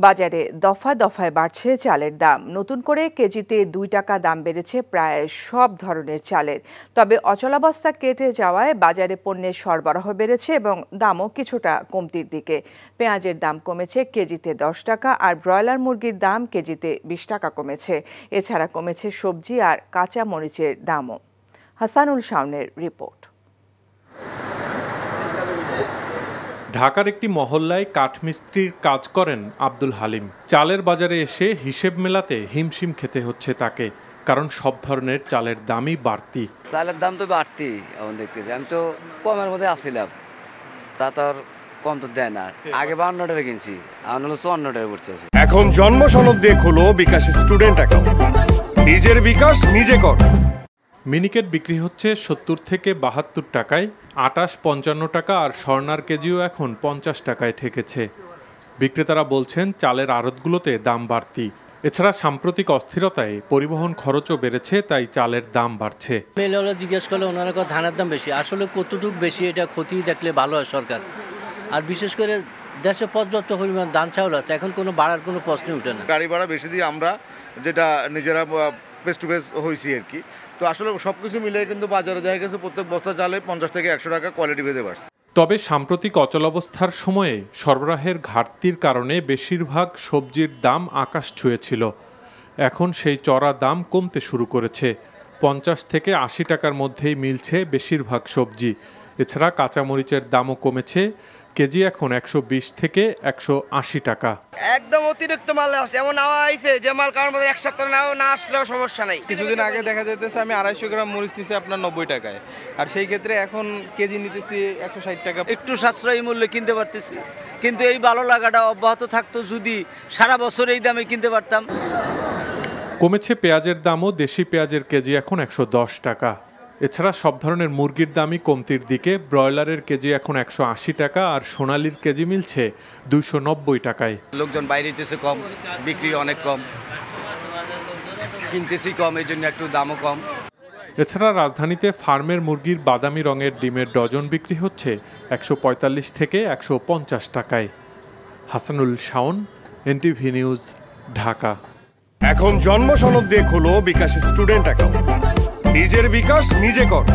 বাজারে দফায় দফায় বাড়ছে চালের দাম। নতুন করে কেজিতে 2 টাকা দাম বেড়েছে প্রায় সব ধরনের চালের। তবে অচলাবস্থা কেটে যাওয়ায় বাজারে পণ্যের সরবরাহ বেড়েছে এবং দামও কিছুটা কমতির দিকে। পেঁয়াজের দাম কমেছে কেজিতে 10 টাকা, আর ব্রয়লার মুরগির দাম কেজিতে 20 টাকা কমেছে। এছাড়া কমেছে সবজি আর কাঁচা মরিচের দামও। হাসানুল শাওনের রিপোর্ট। ঢাকার একটি মহল্লায় কাঠমিস্ত্রির কাজ করেন আব্দুল হালিম। চালের বাজারে এসে হিসেব মেলাতে হিমশিম খেতে হচ্ছে তাকে, কারণ সব ধরনের চালের দামই বাড়তি। চালের দাম তো বাড়তি এখন দেখতেছি। আমি তো কমের মধ্যে আসছিলাম, তা তো আর কম তো দেয় না। আগে 52 টাকা কিনছি, এখন হলো 54 টাকা পড়তেছে। এখন জন্ম সনদ দিয়ে খোলো বিকাশ স্টুডেন্ট অ্যাকাউন্ট। নিজের বিকাশ নিজে কর। মিনিকেট বিক্রি হচ্ছে 70 থেকে 72 টাকায়, আটাশ 55 টাকা, আর স্বর্ণার কেজিও এখন 50 টাকায় ঠেকেছে। বিক্রেতারা বলছেন চালের আড়তগুলোতে দাম বাড়তি। এছাড়া সাম্প্রতিক অস্থিরতায় পরিবহন খরচও বেড়েছে, তাই চালের দাম বাড়ছে। মেলাওয়ালা জিজ্ঞেস করলে ওনারা কথা ধানের দাম বেশি, আসলে কতটুকু বেশি এটা খতিয়ে দেখলে ভালো হয় সরকার। আর বিশেষ করে দেশে পর্যাপ্ত পরিমাণ ধান চাউল আছে, এখন কোনো বাড়ার কোনো প্রশ্নই উঠে না। গাড়ি ভাড়া বেশি দিয়ে আমরা যেটা নিজেরা ফেস টু ফেস হয়েছি আর কি। তো আসলে সবকিছু মিলে কিন্তু বাজারে দেখা গেছে প্রত্যেক বস্তা চালে 50 থেকে 100 টাকা কোয়ালিটি ভেদে বাড়ছে। তবে সাম্প্রতিক অচলাবস্থার সময়ে সরবরাহের ঘাটতির কারণে বেশিরভাগ সবজির দাম আকাশ ছুঁয়েছিল। এখন সেই চড়া দাম কমতে শুরু করেছে। 50 থেকে 80 টাকার মধ্যেই মিলছে বেশিরভাগ সবজি। এছাড়া কাঁচামরিচের দামও কমেছে, কেজি এখন 120 থেকে 180 টাকা। একদম অতিরিক্ত মাল আছে, এমন আইছে যে মাল কারণ এক সপ্তাহ না আসলেও সমস্যা নাই। কিছুদিন আগে দেখা যাইতেছে আমি 250 গ্রাম মরিচ নিছি আপনার 90 টাকায়, আর সেই ক্ষেত্রে এখন কেজি নিতেছি 160 টাকা। একটু সাশ্রয়ী মূল্যে কিনতে পারতেছি, কিন্তু এই ভালো লাগাটা অব্যাহত থাকতো যদি সারা বছর এই দামে কিনতে পারতাম। কমেছে পেঁয়াজের দামও, দেশি পেঁয়াজের কেজি এখন 110 টাকা। এছাড়া সব ধরনের মুরগির দামই কমতির দিকে। ব্রয়লারের কেজি এখন 180 টাকা, আর সোনালির কেজি মিলছে 290 টাকায়। লোকজন বাইরে যেতেছে কম, বিক্রি অনেক কম, কিনতেছি কম, এই জন্য একটু দামও কম। এছাড়া রাজধানীতে ফার্মের মুরগির বাদামি রঙের ডিমের ডজন বিক্রি হচ্ছে 145 থেকে 150 টাকায়। Hasanul Shaon, NTV news, Dhaka. এখন জন্ম সনদ দিয়ে খোলো বিকাশ স্টুডেন্ট অ্যাকাউন্ট। নিজের বিকাশ নিজে কর।